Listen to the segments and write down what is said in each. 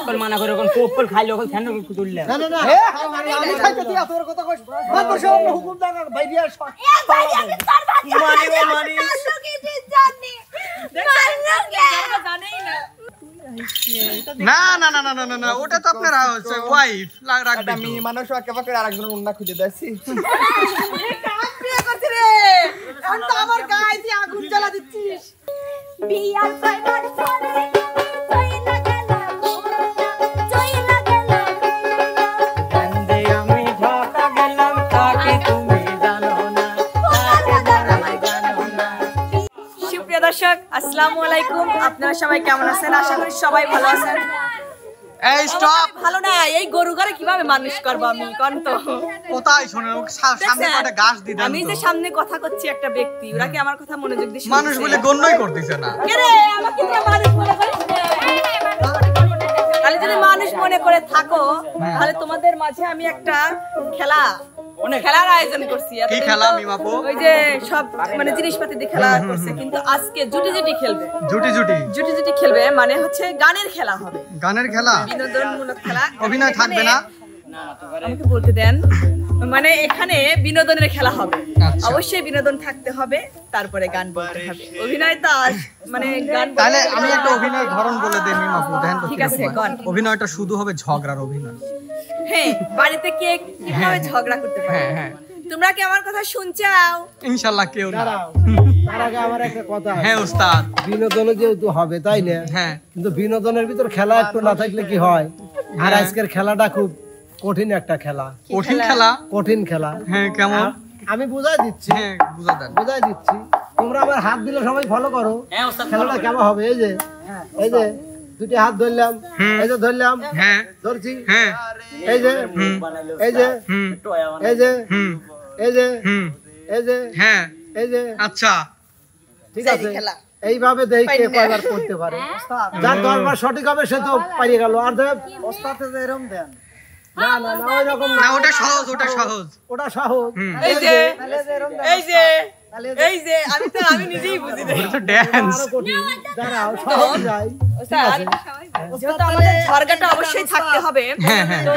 অকল মানা করে কোন কোপল খাইলো কোন ফ্যান তুললে না না না আমি খাইতে তুই তোর কথা কইস বাবা সব হুকুম দাও বাইরিয়া শট মানি কি দিন জানি মারলো কে জানেই না না না না না না না ওটা তো আপনার হচ্ছে ওয়াইফ রাখবে আমি মানুষ একেবারে আরেকজন উন্না খুঁজে দেছি কাপড়ে করছিস রে এখন তো আমার গায়ে দিয়ে আগুন জ্বালা দিচ্ছিস বিয়ার ফাইনাল চলে দর্শক আসসালামু আলাইকুম আপনারা সবাই কেমন আছেন আশা করি সবাই ভালো আছেন এই স্টপ ভালো না এই গরু ঘরে কিভাবে মানুষ করব আমি কোন তো কোথায় শুনে সামনে একটা গাছ দি দেন আমি যে সামনে কথা করছি একটা ব্যক্তি ওরা কি আমার কথা মনোযোগ দিয়ে শুনছে মানুষ বলে গণ্যই করতেছে না কে রে আমাকে তো মানুষ মনে করিস তাহলে যদি মানুষ মনে করে থাকো তাহলে তোমাদের মাঝে আমি একটা খেলার আয়োজন করছি কি খেলা মিমাপু ওই যে সব মানে জিনিসপাতি দিয়ে খেলা করছে কিন্তু আজকে জুটি খেলবে জুটি খেলবে মানে হচ্ছে গানের খেলা হবে গানের খেলা বিনোদনমূলক খেলা অভিনয় থাকবে না আমাকে বলতে দেন মানে এখানে বিনোদনের খেলা হবে অবশ্যই বিনোদন থাকতে হবে তারপরে গান বলতে হবে অভিনয় তো মানে গান তাহলে আমি একটা অভিনয় ধরন বলে দেই মিমাপু দেখেন তো ঠিক আছে গান অভিনয়টা শুধু হবে ঝগড়ার অভিনয় হ্যাঁ বাড়িতে কে কিভাবে ঝগড়া করতে পারে হ্যাঁ তোমরা কি আমার কথা শুনছাও ইনশাআল্লাহ কেউ না তার আগে আমার একটা কথা হ্যাঁ ওস্তাদ বিনোদন যেহেতু হবে তাই না হ্যাঁ কিন্তু বিনোদনের ভিতর খেলা একটু না থাকলে কি হয় আর আজকের খেলাটা খুব কঠিন একটা খেলা কঠিন খেলা হ্যাঁ কেমন আমি বুঝাই দিচ্ছি হ্যাঁ বুঝাই দিচ্ছি তোমরা আমার হাত দিলে সবাই ফলো করো খেলাটা কেমন হবে এই যে দুটি হাত ধরলাম এই যে ধরলাম হ্যাঁ ধরছি হ্যাঁ এই যে এই যে এই যে এই যে এই যে হ্যাঁ এই যে আচ্ছা ঠিক আছে এইভাবে দেখে কে কয়বার করতে পারে যার দরবার সঠিক হবে সে তো পারিয়ে গেল আর ওস্তাদে যে এরকম দেন না না না ওই রকম না ওটা সহজ ওটা সহজ এই যে আমি নিজেই বুঝি না ওটা ডান্স দাঁড়াও সহজ যাই ওস্তাদ যেহেতু আমাদের ঝগড়াটা অবশ্যই থাকতে হবে তো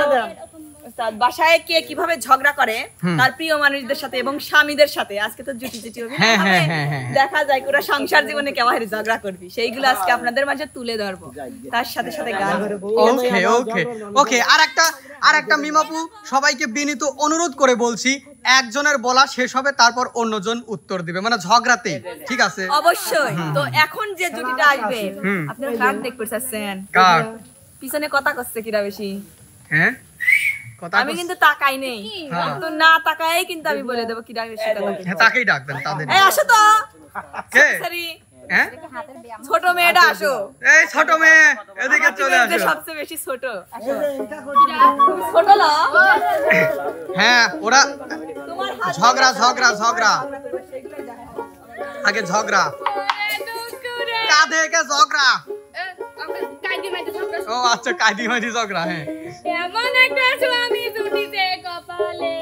ওস্তাদ বাসায় কে কিভাবে ঝগড়া করে তার প্রিয় মানুষদের সাথে এবং স্বামীদের সাথে আজকে তো জুটি হবে দেখা যায় ওরা সংসার জীবনে কেমন ঝগড়া করবি সেইগুলো আজকে আপনাদের মাঝে তুলে ধরবো তার সাথে সাথে গান ওকে আরেকটা মিমাপু সবাইকে বিনীত অনুরোধ করে বলছি একজনের বলা শেষ হবে তারপর অন্যজন উত্তর দিবে মানে ঝগড়াতে ঠিক আছে অবশ্যই তো এখন যে জুটিটা আসবে আপনারা কার দেখতে চাচ্ছেন পিছনে কথা করছে কিরা বেশি হ্যাঁ আমি কিন্তু তাকাই নেই তো না তাকাই কিন্তু আমি বলে দেব কিরা বেশি কথা হ্যাঁ তাকেই ডাকবেন তাদের এই আসো তো কে সরি হ্যাঁ ছোট মেয়েটা আসো এই ছোট মেয়ে এদিকে চলে আসো সবচেয়ে বেশি ছোট আসো ছোট না হ্যাঁ ওরা ঝগড়া আগে ঝগড়া কাঁধে কে ঝগড়া ও আচ্ছা কাঁদি মাঝি ঝগড়া হ্যাঁ এমন একটা স্বামী জুটিতে কপালে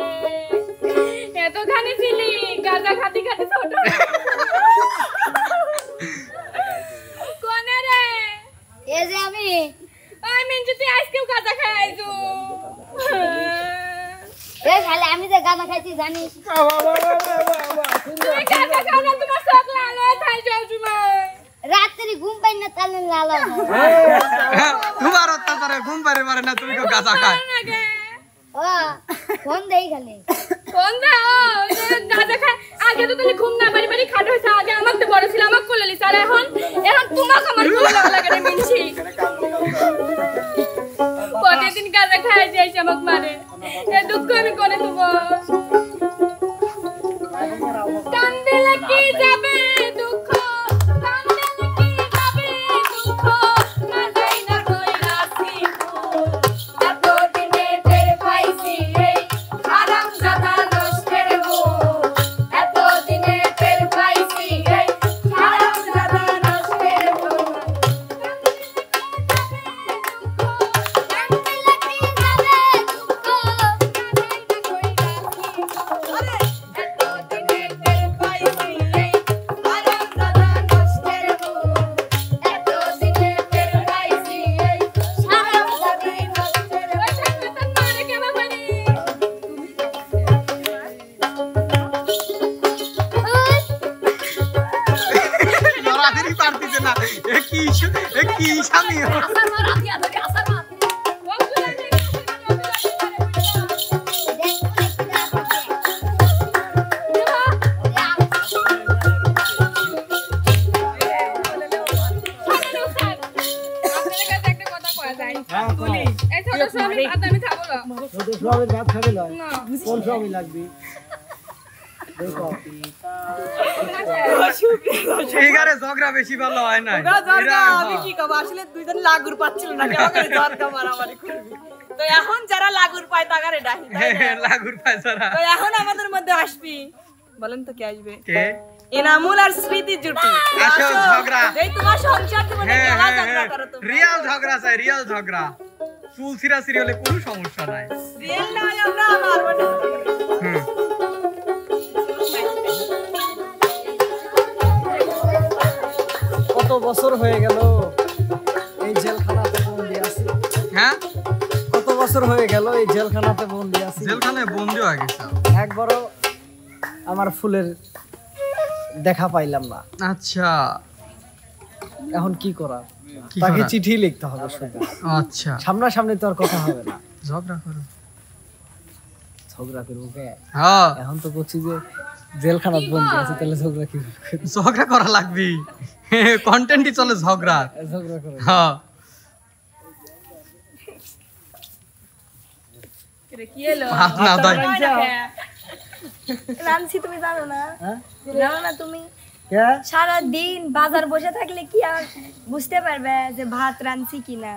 এতখানি ছিলি গাঁজা খাতি ছোট কোনে রে এই যে আমি মিন্টু তুই আজকেও গাঁজা খাইছো এই খালি আমি যে গাঁজা খাইছি জানিস তুই গাঁজা খাও না তোমার চোখ লাল হয়ে থাকে সবসময় রাত্রি ঘুম পাই না তাহলে লাল তোমার অত্যাচারে ঘুম পারে মারে না তুমি কেউ গাঁজা খায় ও ফোন দেই খালি ফোন দাও গাঁজা খায় আগে তো তুমি ঘুম না পারি খাট হইছে আগে আমার তো বড় ছিল আমার কোলে লিছ আর এখন তোমাকে আমার কোলে লাগে রে মিনছি প্রতিদিন গাঁজা খায় যাইছে আমাকে মারে এ দুঃখ আমি কোনে দেব কান্দে লাগি যাবে দুঃখ স্বামী আসার মার আতিয়া ধরে আসার মার সবের ভাত খাবে না কোন সবই লাগবে দেখো ঠিক আছে ঝগড়া বেশি ভালো হয় না আমি কি কব আসলে দুইজন লাগুর পাচ্ছিল না কেন করে ঝগড়া মারামারি করবি তো এখন যারা লাগুর পায় তাগারে ডাহি লাগুর পায়সারা তো এখন আমাদের মধ্যে আসবি বলেন তো কে আসবে কে এনামুল আর স্মৃতি জুটি আসো ঝগড়া এই তোমার সংসার জীবনে কেমন ঝগড়া করো তুমি রিয়েল ঝগড়া চাই রিয়েল ঝগড়া চুল ছিঁড়া হলে কোনো সমস্যা নাই রিয়েল নাই আমরা আমার মনে হুম কত বছর হয়ে গেল এই জেলখানাতে বন্দি আছি হ্যাঁ কত বছর হয়ে গেল এই জেলখানাতে বন্দি আছি জেলখানায় বন্দি হয়ে গেছে একবারও আমার ফুলের দেখা পাইলাম না আচ্ছা এখন কি করা কি তাকে করা? চিঠি লিখতে হবে শুধু আচ্ছা সামনাসামনি তো আর কথা হবে না ঝগড়া করো ঝগড়া করবো কে হ্যাঁ এখন তো বলছি যে জেলখানাত বন্দি আছে তাহলে ঝগড়া কি করবো? ঝগড়া করা লাগবে কন্টেন্টই চলে ঝগড়া ঝগড়া করে হ্যাঁ কি এলো হাত না দাই রানছি তুমি জানো না হ্যাঁ জানো না তুমি কে সারা দিন বাজার বসে থাকলে কি আর বুঝতে পারবে যে ভাত রানছি কিনা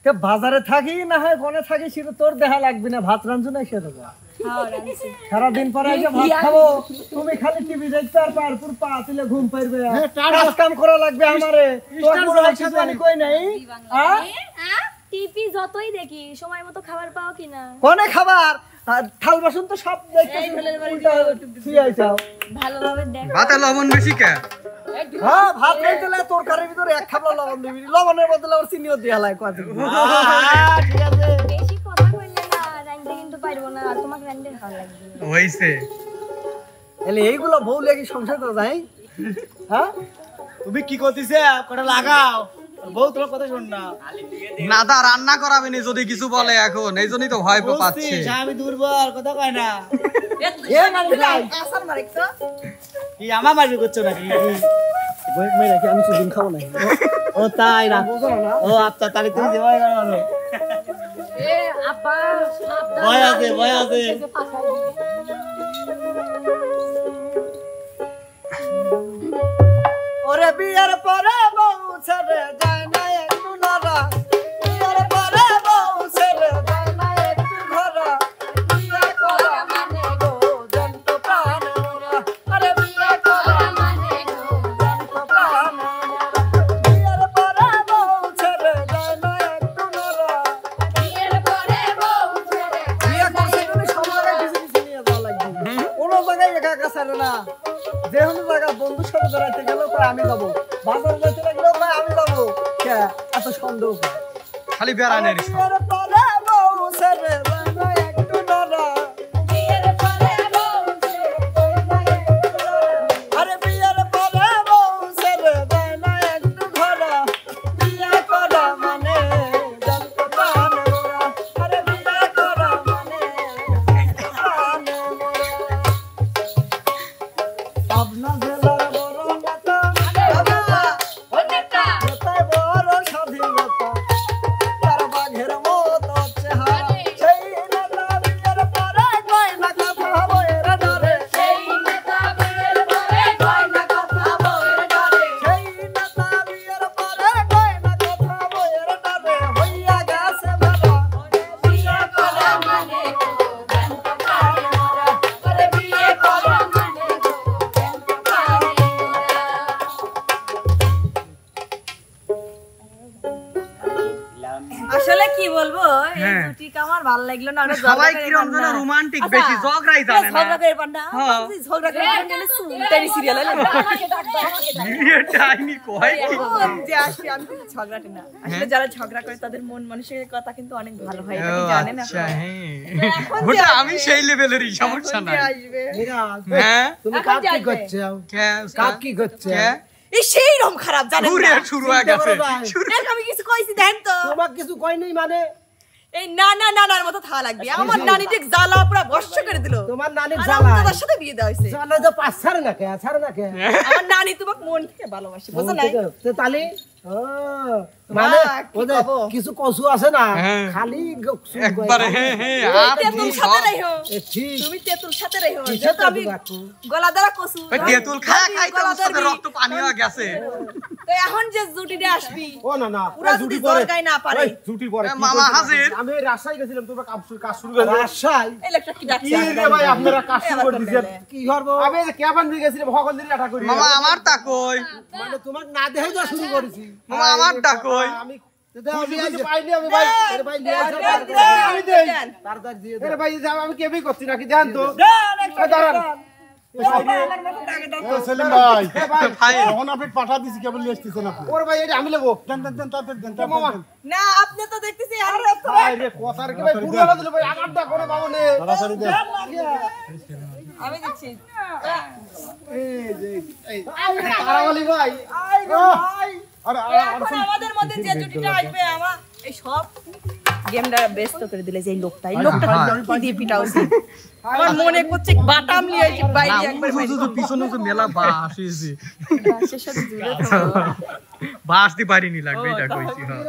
কে বাজারে থাকি না হয় কোনে থাকি সেটা তোর দেখা লাগবে না ভাত রাঁধছো না সেটা হ্যাঁ রানছি সারাদিন পরে এসে ভাত খাবো তুমি খালি টিভি দেখতে আর পারপুর পা তুলে ঘুম পাইবে কাজ কাম করা লাগবে আমারে তোর কোনো কিছু আমি কই নাই হ্যাঁ টিভি যতই দেখি সময় মতো খাবার পাও কিনা কোনে খাবার আর থাল বাসন তো সব দেখতে শুয়ে আইছাও ভালোভাবে দেখ ভাতে লবণ বেশি কে হ্যাঁ ভাত নাই দিলে তোর কারের ভিতরে এক খাবলা লবণ দিবি লবণের বদলে আবার চিনিও দিয়া লাই কত ঠিক আছে বেশি কথা কইলে না রাইন্দে কিন্তু পারবো না আর তোমাকে রাইন্দে ভালো লাগবে হইছে এলে এইগুলো বউ লাগি সংসার করে যাই হ্যাঁ তুমি কি করতেছে কটা লাগাও বউ তোমার কথা শোন না নাদা রান্না করাবেনি যদি কিছু বলে এখন এই জন্যই তো ভয় পাচ্ছে আমি দুর্বল কথা কয় না এ মানে যাই আসার মারিক তো কি আমার মারবি করছো নাকি বই মে রাখি আমি সুদিন খাবো না ও তাই না বুঝো না ও আচ্ছা তাহলে তুমি যে ভয় করো না এ আপা সাবধান ভয় আছে ওরে বিয়ার পরে বউ ছেড়ে যায় না একটু নরা বিয়ার পরে বউ ছেড়ে যায় না একটু ঘরা বিয়ে করা মানে গো জন্ত প্রাণ মোরা আরে বিয়ে করা মানে গো জন্ত প্রাণ মোরা বিয়ার পরে বউ ছেড়ে যায় না একটু নরা বিয়ের পরে বউ ছেড়ে বিয়ে করছে তুমি সবার কিছু কিছু নিয়ে যাওয়া লাগবে কোনো জায়গায় একা একা ছাড়ে না যে কোনো জায়গায় বন্ধুর সাথে বেড়াইতে গেলেও কয় আমি যাবো বাজার যাইতে লাগলেও কয় আমি যাবো কে এত সন্দেহ করে খালি বেড়ানোর বিয়ের পরে বউ ছেড়ে যায় না একটু নরা বিয়ের পরে বউ ছেড়ে আরে বিয়ের পরে বউ ছেড়ে যায় না একটু ঘরা বিয়ে করা মানে জন্ত প্রাণ মোরা আরে বিয়ে করা মানে জন্ত প্রাণ মোরা পাবনা জেলার বড় নেতা ও নেতা নেতায় বড় স্বাধীনতা তার বাঘের মতো চেহারা সেই নেতা বিয়ের পরে গয়না কথা বইয়ের ডরে সেই নেতা বিয়ের পরে গয়না কথা বউয়ের ডরে সেই নেতা বিয়ের পরে গয়না কথা বইয়ের ডরে হইয়া গেছে ভাড়া বিয়ে করা মানে গো জন্ত প্রাণ মোরা আরে বিয়ে করা মানে গো জন্ত প্রাণ মোরা আসলে কি বলবো এই হ্যাঁ। জুটিকে আমার ভালো লাগলো না ওরা সবাই ঝগড়া করে কিরম পার যেন না। রোমান্টিক আচ্ছা, বেশি ঝগড়াই জানে না ঝগড়া করে পার না হ্যাঁ। বলছি, ঝগড়া করে পার না সুন্দরী সিরিয়াল হলো আমাকে ডাক দাও আমাকে ডাক বিয়ে টাইনি কয় কি যে আসি আমি কিন্তু ঝগড়াটে না আসলে যারা ঝগড়া করে তাদের মন মানুষের কথা কিন্তু অনেক ভালো হয় এটা কি ও, জানেন আচ্ছা আপনারা? হ্যাঁ এখন যে ওটা আসবে, আমি সেই লেভেলেরই সমস্যা এখন নাই যে আসবে মীরা হ্যাঁ তুমি এখন কাক কি যাইবে। করছো কে কাক কি করছো কে এই সেই রকম খারাপ জানেন ঘুরে না শুরু হয়ে গেছে এর আমি কিছু কইছি দেন তো তোমাকে কিছু কই নাই মানে এই নানার মতো থা লাগবে আমার নানি ঠিক জ্বালা পুরো বর্ষ করে দিল তোমার নানির আর জ্বালা আমার সাথে বিয়ে দেওয়া হইছে জ্বালা তো পাঁচ ছাড়ে না কে আমার নানি তোমাকে মন থেকে ভালোবাসে বুঝো না তো তালি মানে কি ওদের কব? কিছু কসু আছে না হ্যাঁ। খালি একবারে হ্যাঁ আর তেঁতুল সাথে রইও ঠিক তুমি তেঁতুল সাথে রইও কিসের যেহেতু আমি তেঁতুল রাখবো? গলা দ্বারা কসু ওই তেঁতুল খায় খাই তো গলা সাথে ধরবি। রক্ত পানি হয়ে গেছে তো এখন যে জুটিটা আসবি ও না না পুরা যদি জর্গায় না পারে ছুটি পরে মামা হাজির আমি রাজশাহী গেছিলাম তোমরা কাজ শুরু করে রাজশাহী এই লোকটা কি ডাকছে কি রে ভাই আপনারা কাজ শুরু করে দিয়েছেন কি করব আমি এই যে কেবান দিয়ে গেছিলাম ভগবান দিন আটা করি মামা আমার তা কই মানে তোমাকে না দেখে তো শুরু করেছি মামা আমার তা কই আমি পাইনি আমি ভাই এর ভাই নিয়ে আসো আমি দেই তাড়াতাড়ি দিয়ে আরে ভাই আমি কেবই করছি নাকি জান তো দাঁড়ান সেলিম ভাই ভাই তখন আপনি পাঠা দিছি কেবল নিয়ে আসতেছেন আপনি ওর ভাই এটা আমি নেবো দেন দেন দেন তাড়াতাড়ি দেন মামা না আপনি তো দেখতেছি আর ভাই রে কথার কি ভাই পুরো দিল ভাই আমারটা করে বাবু নে তাড়াতাড়ি দেন আমি দিচ্ছি তারাওয়ালি ভাই আরে এখন আমাদের মধ্যে যে জুটিটা আসবে আমার এই সব গেমটা ব্যস্ত করে দিলে যে এই লোকটা কি দিয়ে পিটা উচিত আমার মনে করছে বাটাম নিয়ে এসে বাইরে একবার পিছনে তো মেলা বাস এসে বাসের সাথে জুড়ে থাকবো। বাস দি পারিনি লাগবে এটা কইছি হ্যাঁ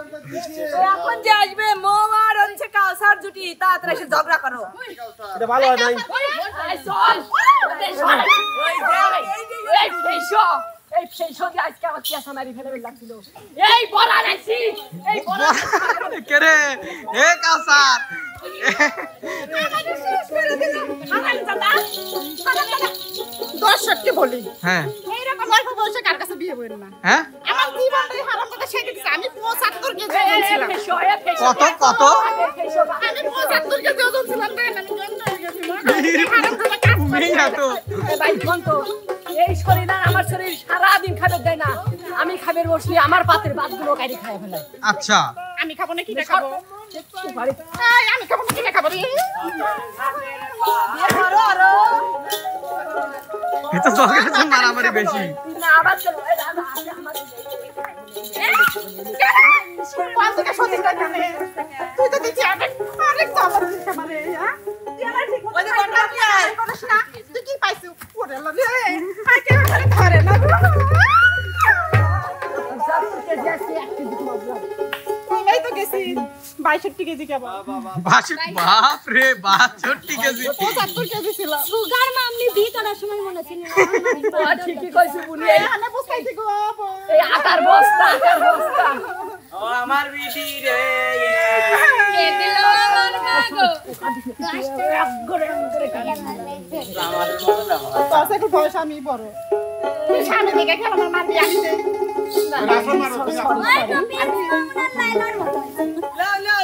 তো এখন যে আসবে মৌ আর হচ্ছে কাউসার জুটি তাড়াতাড়ি এসে ঝগড়া করো এটা ভালো হয় নাই কে রে এ কাসার দর্শককে বলি হ্যাঁ এইরকম অল্প বয়সে কার কাছে বিয়ে করেন না হ্যাঁ আমার জীবনটাই হারাম কথা শিখে দিচ্ছে আমি 75 কেজি ওজন ছিলাম কত কত আমি 75 কেজি ওজন ছিলাম দেখেন আমি জন্ম হয়ে গেছিলাম হারাম কথা কাজ করি মেয়া তো এই শরীর আর আমার শরীর সারাদিন খাবার দেয় না আমি খাবার বসলি আমার পাতের ভাতগুলো কাটি খাই ফেলাই আচ্ছা আমি খাবো না কি খাবো এই আমি খাবো না কি খাবো রে এটা জগের মারামারি বেশি না আবার চলো কোন থেকে সত্যি কথা নে তুই তো দিছি অনেক চালাক দিছ আমারে হ্যাঁ ওই যে বড় কি আয় করিস না তুই কি পাইছিস ওরে লা রে আই কে ধরে না এই তো গেছি 62 কেজি কেবল বাপ রে 62 কেজি 75 কেজি ছিল সুগার মামনি বিয়ে করার সময় মনে ছিল না ঠিকই কইছি বুনি এখানে বসাইছি গো এই আটার বস্তা ও আমার বিটি রে কে দিল আমার মাগো তোর থেকে বয়স আমি বড় তুই সামনে দিকে খেলা আমার মারবি আমি দেই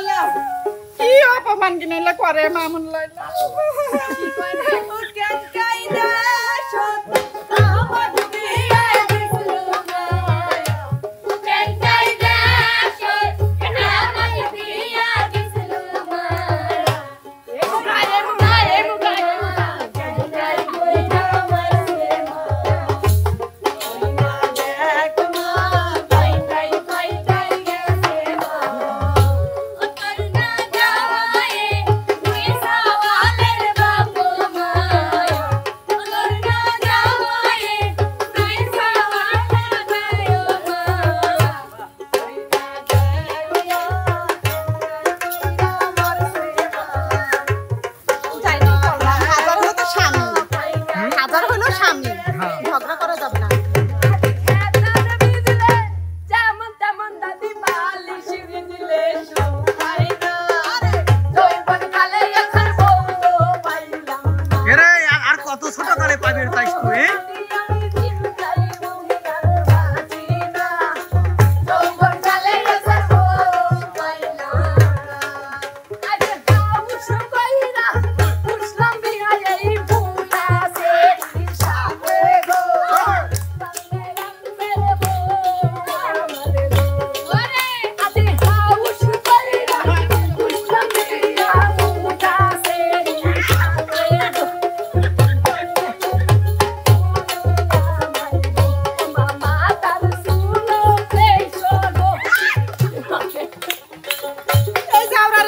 লাও কি অপমান কিনে করে মামুন লাইলা কেন কাইদা সত আমার বিয়ে দিছিল কেন কাইদা সত আমার বিয়া দিছিল মা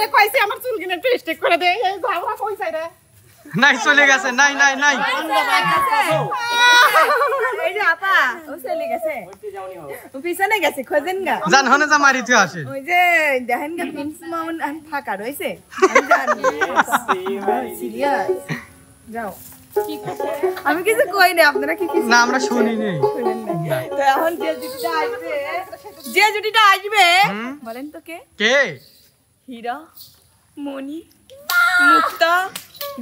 তোরে কইছি আমার চুল কিনে একটু স্টিক করে দে এই ঝগড়া কইছাই রে নাই চলে গেছে নাই নাই নাই এই যে আপা ও চলে গেছে ও পিছনে গেছে খোঁজেন গা জান হনে যা মারি তুই আসে ওই যে দেখেন গা প্রিন্স মাউন ফাঁকা রয়েছে আমি জানি সিরিয়াস যাও আমি কিছু কই না আপনারা কি কিছু না আমরা শুনি নি তো এখন যে জুটিটা আসবে বলেন তো কে কে হীরা মনি মুক্তা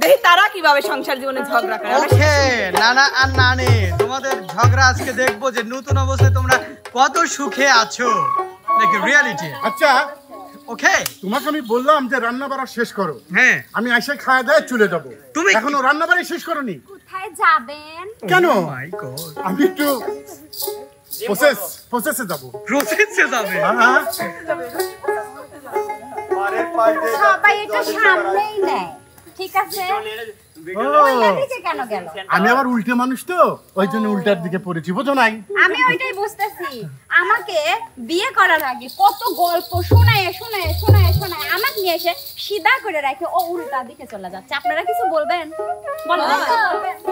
দেখি তারা কিভাবে সংসার জীবনে ঝগড়া করে ওকে নানা আর নানি তোমাদের ঝগড়া আজকে দেখবো যে নতুন অবস্থায় তোমরা কত সুখে আছো দেখি রিয়ালিটি আচ্ছা ওকে তোমাকে আমি বললাম যে রান্না বাড়া শেষ করো হ্যাঁ আমি আইসা খাওয়া দাওয়া চলে যাবো তুমি এখনো রান্না বাড়ি শেষ করোনি কোথায় যাবেন? কেন মাই গড আমি একটু প্রসেসে যাবো প্রসেসে যাবে হ্যাঁ সবাই এটা সামনেই নেয়, ঠিক আছে? ওইটার দিকে কেন গেল? আমি আবার উল্টে মানুষ তো ওই জন্য উল্টার দিকে পড়েছি বোঝো নাই আমি ওইটাই বুঝতেছি। আমাকে বিয়ে করার আগে কত গল্প শোনায় আমাকে নিয়ে এসে সিধা করে রাখে, ও উল্টা দিকে চলে যাচ্ছে। আপনারা কিছু বলবেন? বলেন।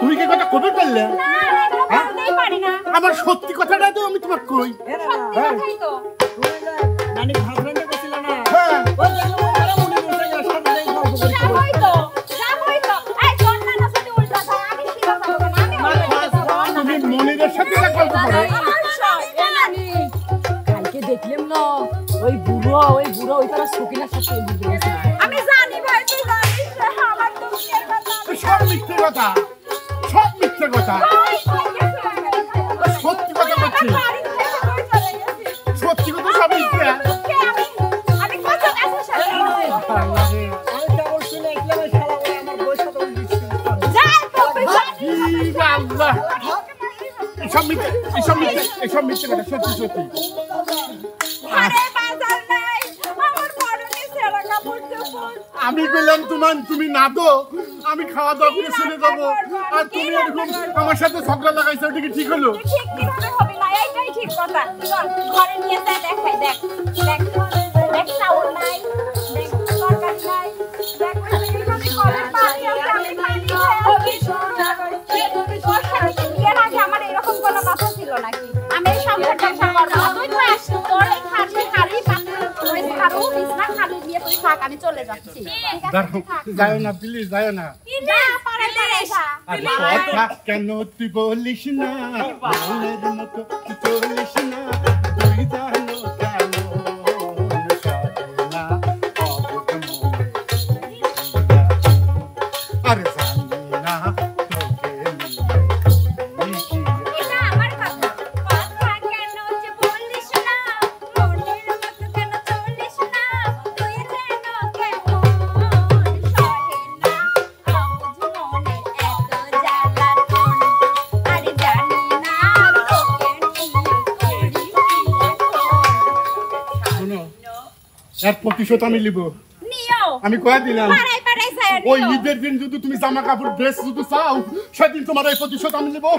তুমি কি কথা কবে বললে না, এগুলো বলতেই পারি না। আমার সত্যি কথাটা তো আমি তোমাকে কই সত্যি কথাই তো। নানি ভাবলেন কইছিল না হ্যাঁ ওই দেখো ওরা মনে করছে যে সামনেই গল্প করতে যাবই তো। এই তোর নানা যদি উল্টা যায়, আমি সিধা যাবো না। আমি উল্টা যাবো। তুমি মনিরের সাথে গল্প করো কালকে দেখলাম না ওই বুড়ো ওই তারা সকিনার সাথে আমি জানি ভাই, তুই জানিস যে আমার দুঃখের কথা। সব মিথ্যে কথা সত্যি কথা বলছি সত্যি কথা সব মিথ্যে আমি কত কাছে সাথে আমি কেবল শুনে একলা শালা বলে আমার বউর সাথে ওই বিচ্ছিন্ন করে যাই তো তুই জানিস। আল্লাহ এসব মিথ্যে কথা সত্যি আরে বাজার নাই, আমার পরনে ছেঁড়া কাপড় চোপড়। আমি বললাম তুমি না দো আমি খাওয়া দাওয়া করে চলে যাবো আর তুমি এরকম আমার সাথে ঝগড়া লাগাইছো ওটা কি ঠিক হলো ঠিক কিভাবে হবে না, এইটাই ঠিক কথা। চল ঘরে নিয়ে যাই, দেখাই দেখ চাউল নাই, দেখ তরকারি নাই, দেখ এখানে কলের পানি আছে, আমি পানি বিয়ের আগে আমার এরকম কোনো কথা ছিল নাকি? আমি এই সংসার সংসার করবো না। তুই তো আসছিস, তোর এই খাড়ি পাথর খাড়ু বিছনা খালি দিয়ে তুই থাক, আমি চলে যাচ্ছি। ঠিক আছে, থাক। যাও না প্লিজ যাও না যা, পারে এসা। কথা কেন তুই বলিস না মনের মতো তুই চলিস না তুই জানো কেন সাধনা অবুঝ মনে আরে জানি না তোকে এটা আমার কথা। কথা কেন যে বলিস না, মনের মতো কেন চলিস না, তুই যেন কেমন সহে না অবুঝ মনে এত জ্বালাতন। আরে জানি না তোকে নিয়ে করি শোনো এর প্রতিশোধ আমি নিব নিও। আমি কয়ে দিলাম পাড়াই যায় ওই ঈদের দিন যদি তুমি জামা কাপড় ড্রেস যদি চাও সেদিন তোমার এই প্রতিশোধ আমি নেবো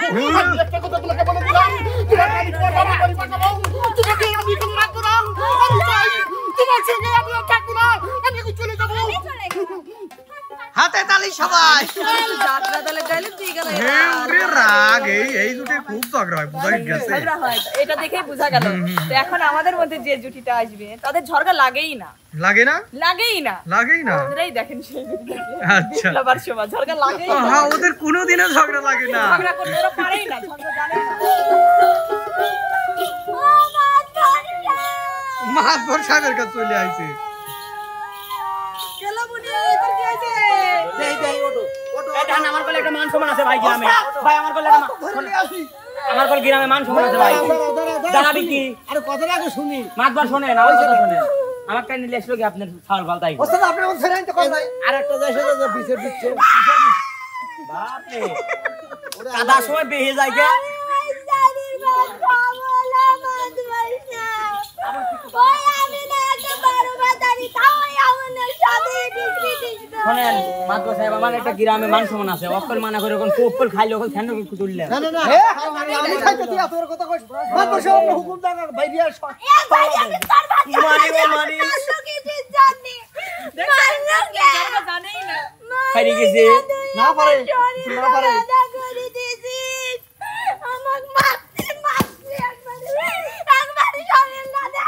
আমি একটা কথা তোমাকে বলে দিলাম তোমাকে আমি তোমার বাবার বাড়ি পাঠাবো তোমাকে আমি কোনো না করো আমি চাই তোমার সঙ্গে আমি আর থাকবো না আমি চলে যাবো চলে গেলাম। হাতে তালি সবাই যাত্রা দলে গাইলে তুই গেল হে ওরে রাগ এই জুটে খুব ঝগড়া হয় বুঝাই গেছে ঝগড়া হয়, এটা দেখেই বোঝা গেল। তো এখন আমাদের মধ্যে যে জুটিটা আসবে তাদের ঝগড়া লাগেই না, লাগে না আপনারাই দেখেন সেই আচ্ছা আবার সময় ঝগড়া লাগেই না। হ্যাঁ ওদের কোনোদিনও ঝগড়া লাগে না ঝগড়া করতে ওরা পারেই না, ঝগড়া জানেই না। মাহাত্মর সাহেবের কাছে চলে আইছে এটা আমার কোলে একটা মান সম্মান আছে ভাই গ্রামে ভাই আমার কোলে আমার কোলে গ্রামে মান সম্মান আছে ভাই দাঁড়াবি কি আরে কথাটা আগে শুনি মাতবার শুনে না ওই কথা শুনে আমার কাছে নিলে এসলো কি আপনার ফাল ফাল তাই ওস্তাদ আপনি কোন ফেরাই তো কই আর একটা দেশে যে বিচের দিচ্ছে বাপ রে কাদা সময় বেহে যায় কে শোনেন মাতবার সাহেব আমার একটা গ্রামে মান সম্মান আছে অকল মানা করে ওখানে কোপল খাইলে ওখানে ধ্যান রেখে তুললে না না না আমি খাইতে তুই এত কথা কইছ মাত্র সব হুকুম দাও বাইরিয়া মানি খাইয়ে গেছে না পারে না পারে আমাকে মারতে একবার শরীর না দেন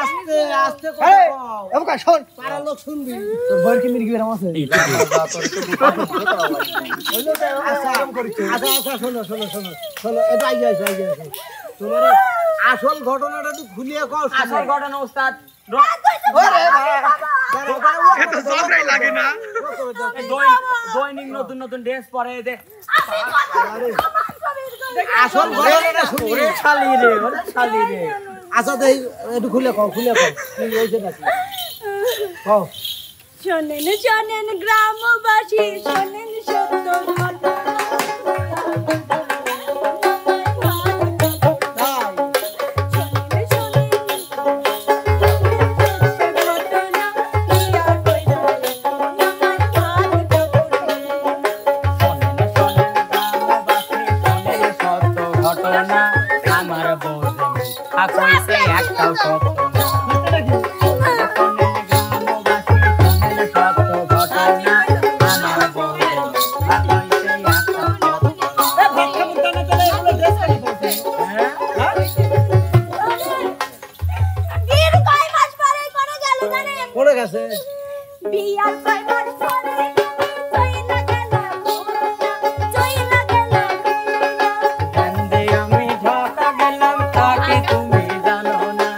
আস্তে আস্তে কথা কও এবকা শোন পাড়ার লোক শুনবি তোর বইর কি মির্গি বেরাম আছে হইলো তো আরাম করিস আচ্ছা শোনো শোনো শোনো শোনো এটা আইয়া তোমার আসল ঘটনাটা তুই খুলিয়ে কও আসল ঘটনা ওস্তাদ ওরে এটা ঝগড়াই লাগে না দৈনিক নতুন নতুন ড্রেস পরে যে আসল ঘটনাটা শুনি ওরে শালি রে আচ্ছা দেই একটু খুলে কও কি হইছে নাকি কও শোনেন শোনেন গ্রামবাসী শোনেন সত্য ঘটনা কোনে গেছে বিয়ার কয়বার পরে চইলা গেল কান্দে আমি ঢাকা গেলাম তাকে তুমি জানো না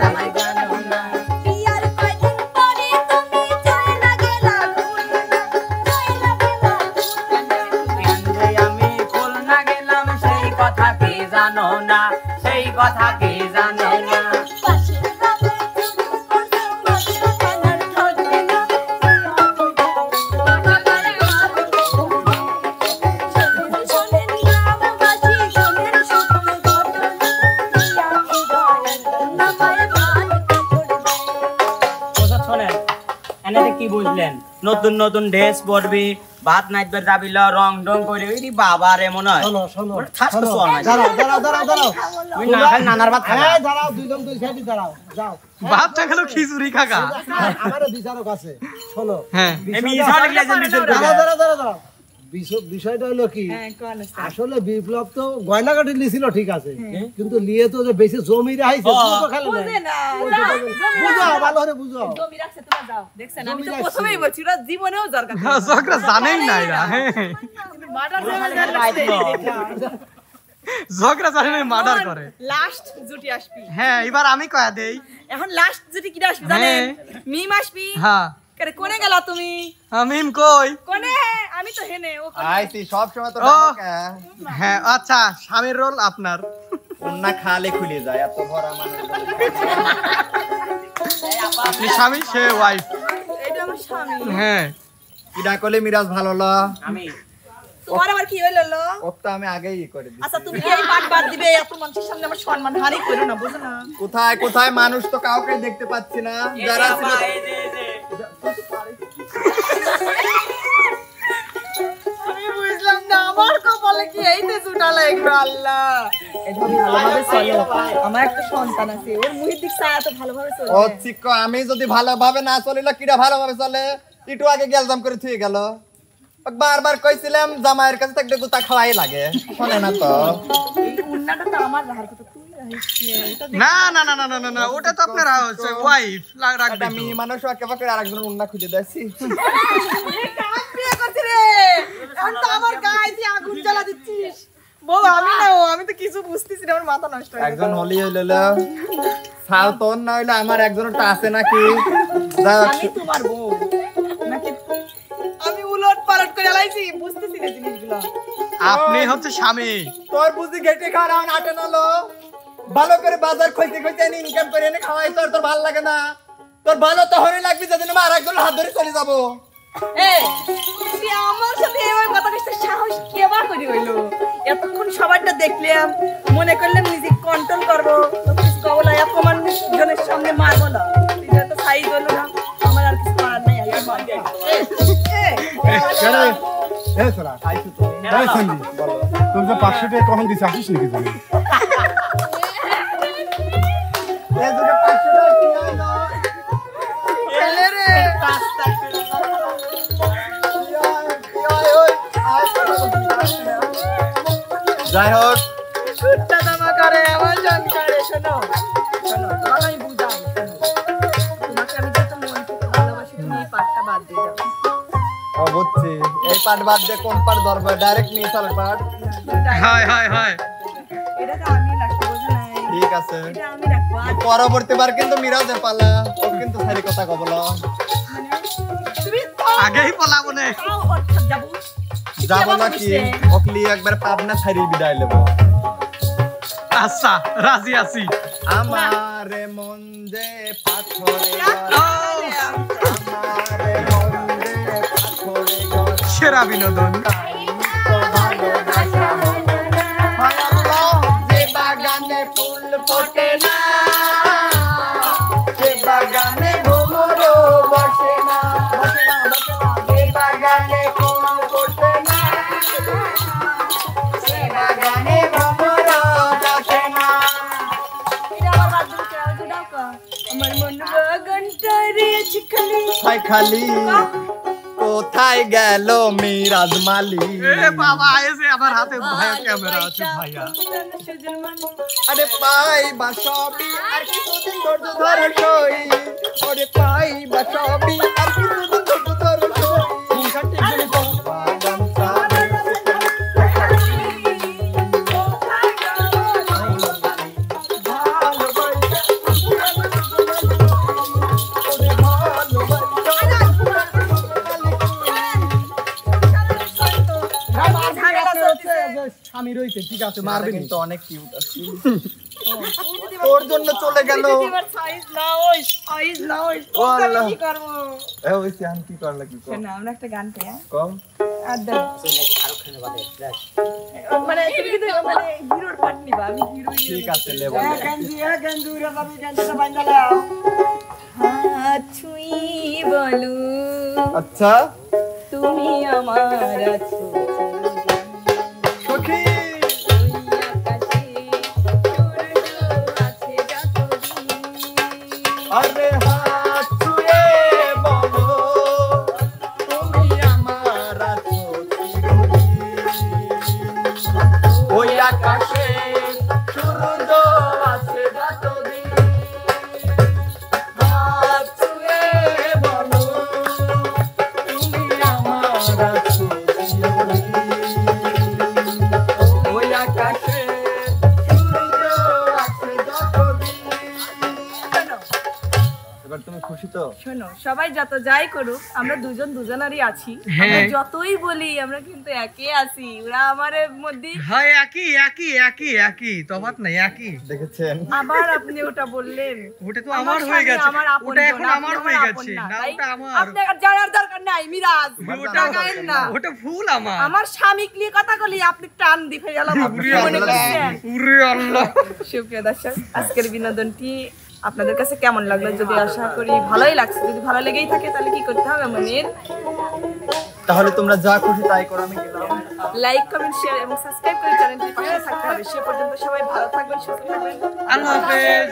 আমি জানো না বিয়ার কয়দিন পরে তুমি চইলা গেল কান্দে আমি খুলনা গেলাম সেই কথা কি জানো না সেই কথা কি জানো না কি বুঝলেন নতুন নতুন ড্রেস পরবি ভাত নাইবার যাবি রং ডং করে ওই বাবা রে মনে হয় শোনো শোনো থাকতো শোন দাঁড়াও তুই না খাই নানার ভাত খাবি হ্যাঁ দাঁড়াও দুইজন দুই সাইডে দাঁড়াও যাও বাপটা গেল খিচুড়ি খাকা আমারে বিচারক আছে শোনো হ্যাঁ আমি ইসাল গিলাছেন বিচার করে দাঁড়াও বিষয়টা হলো কি আসলে বিপ্লব তো গয়নাগাটি লিছিল ঠিক আছে কিন্তু লিয়ে তো যে বেশি জমি রাইছে তো খেলে না বুঝো ভালো করে বুঝো জমি রাখছে তোমরা যাও দেখছেন আমি তো প্রথমেই বলছি ওরা জীবনেও ঝগড়া ঝগড়া জানেই না এরা হ্যাঁ মার্ডার ঝগড়া জানে না মার্ডার করে লাস্ট জুটি আসবি হ্যাঁ এবার আমি কয়া দেই এখন লাস্ট জুটি কি আসবি জানেন মিম আসবি হ্যাঁ করে কোনে গেলা তুমি আমিম কই কোনে আমি তো হেনে ও আইছি সব সময় তো ও হ্যাঁ আচ্ছা স্বামীর রোল আপনার না খালে খুলে যায় এত ভরা মানে আপনি স্বামী সে ওয়াইফ এটা আমার স্বামী হ্যাঁ কিডা কলে মিরাজ ভালো ল আমি তোমার আবার কি হইলো লো ও তো আমি আগেই করে দিই আচ্ছা তুমি কি এই পাট বাদ দিবে এত মানুষের সামনে আমার সম্মান হানি করো না বুঝো না কোথায় কোথায় মানুষ তো কাউকে দেখতে পাচ্ছি না যারা ছিল আমি বুঝলাম না আমার কপালে কি এইতে জুটা লাগলো আল্লাহ এটা ভালোভাবে চলো আমার একটা সন্তান আছে ওর মুখের দিক চায় এত ভালোভাবে চলে ও চিক্ক আমি যদি ভালোভাবে না চলিল কিডা ভালোভাবে চলে একটু আগে গেলজাম করে থুয়ে গেল বারবার কইছিলাম জামাইয়ের কাছে থাকলে গুতা খাওয়াই লাগে শোনে না তো এই উন্নাটা তো আমার রাহার কথা তুই রাখিস না না না না না না না ওটা তো আপনার ওয়াইফ রাখবে আমি মানুষ একেবারে করে আরেকজন উন্না খুঁজে দিয়েছি কাজ বিয়ে করছিস রে এখন তো আমার গায়ে দিয়ে আগুন জ্বালা দিচ্ছিস বউ আমি না ও আমি তো কিছু বুঝতেছি না আমার মাথা নষ্ট হয়ে একজন হলি হইল সাল তোর না হইলে আমার একজনটা আছে নাকি আমি তোমার বউ নাকি আমি উলট পালট করে লাইছি বুঝতেছি না জিনিসগুলো আপনি হচ্ছে স্বামী তোর বুঝি গেটে খাওয়া নাটে নালো ভালো করে বাজার কইতে কইতে এনে ইনকাম করে এনে খাওয়াই তোর ভালো লাগে না তোর ভালো তো হরে লাগবি যেদিন আর একজন হাত ধরে চলে যাবো এই তুই আমার সাথে এমন কথা কইছিস সাহস কেবা করি হইলো এতক্ষণ সবাইটা দেখলাম মনে করলাম নিজে কন্ট্রোল করব কিছু কবলা এত মানুষজনের সামনে মারবো না তুই তো সাইজ হলো না আমার আর কিছু করার নাই আমি মারবো তোরা খাইছো তো তুমি যে 500 টাকা কখন দিছিস আসিস নাকি জানি এই দুটো 500 টাকা কি হলো এলে রে যাই হোক কুত্তা দামা করে আমার জান করে শোনো শোনো তোমাকে আমি বুঝাই তোমাকে আমি যত মন থেকে ভালোবাসি তুমি এই পাটটা বাদ দিয়ে দাও ও বুঝছি এই পাট বাদ দিয়ে কোন পাট ধরবে ডাইরেক্ট নিয়ে চল পাট হাই হাই হাই এটা তো আমি রাখবো বুঝো না ঠিক আছে এটা আমি রাখবো আর পরবর্তী বার কিন্তু মিরাজের পালা ও কিন্তু সারি কথা কবল তুমি আগেই পলাবো নে তাও অর্থাৎ যাবো যাবো নাকি ওকলি একবার পাবনা ছাড়ি বিদায় নেব আচ্ছা রাজি আছি আমারে মন যে পাথরে আমারে মন যে পাথরে সেরা বিনোদন যে বাগানে ফুল ফোটে না যে বাগানে ভোমরো বসে না যে বাগানে ফুল ফোটে না সে বাগানে ভোমরো বসে না এটা আমার বাথরুম কে আগে দাও কা আমার মন বাগানটা রয়েছে খালি হাই খালি কোথায় গেল মিরাজ মালি এ বাবা এসে আমার হাতে ভাইয়া ক্যামেরা আছে ভাইয়া আরে পাই বা সবই আর কিছুদিন ধৈর্য ধরে সই ওরে পাই বা সবই আর কিছুদিন ধৈর্য ধরে সই বাগান সারে স্বামী রইছে ঠিক আছে মারবে মারবে কিন্তু অনেক কিউট আছে ওর জন্য চলে গেল এবার সাইজ না ওই সাইজ না ওই তো আল্লাহ। কি করব এ ওই সিয়ান কি করলা কি কর না আমরা একটা গান গাই হ্যাঁ কম আর দাও মানে তুমি কিন্তু মানে হিরোর পার্ট নিবা আমি হিরোইন ঠিক আছে লেবো গেঞ্জু রে বাবু গেঞ্জুটা বাইন্দা লাও হাত ছুঁই বলো আচ্ছা তুমি আমার আছো সখী আরে হাত ছুঁয়ে বলো তুমি আমার আছো ওই আকাশে সূর্য আছে যতদিন হাত ছুঁয়ে বলো তুমি আমার আছো ওই আকাশে সূর্য আছে যতদিন এবার তুমি খুশি তো শোনো সবাই যত যাই করুক আমরা দুজন দুজনারই আছি হ্যাঁ। আমরা যতই বলি আমরা কিন্তু একে আছি ওরা আমাদের মধ্যে হয় একই একই একই একই তফাৎ নাই একই দেখেছেন আবার আপনি ওটা বললেন ওটা তো আমার হয়ে স্বামী গেছে আমার আপন ওটা জন, এখন আপনি আমার আমার হয়ে আপন গেছে না, না তাই? ওটা আমার আপনার জানার দরকার নাই মিরাজ ওটা জানেন না ওটা ফুল আমার আমার স্বামী নিয়ে কথা বলি আপনি টান দিতে গেলাম উরে মনে আল্লাহ করছেন উরে আল্লাহ সুপ্রিয় দর্শক আজকের বিনোদনটি আপনাদের কাছে কেমন লাগলো যদি আশা করি ভালোই লাগছে যদি ভালো লেগেই থাকে তাহলে কি করতে হবে মনের তাহলে তোমরা যা খুশি তাই করো আমি গেলাম লাইক কমেন্ট শেয়ার এবং সাবস্ক্রাইব করে চ্যানেলটি পাশে থাকতে হবে সে পর্যন্ত সবাই ভালো থাকবেন সুস্থ থাকবেন আল্লাহ হাফেজ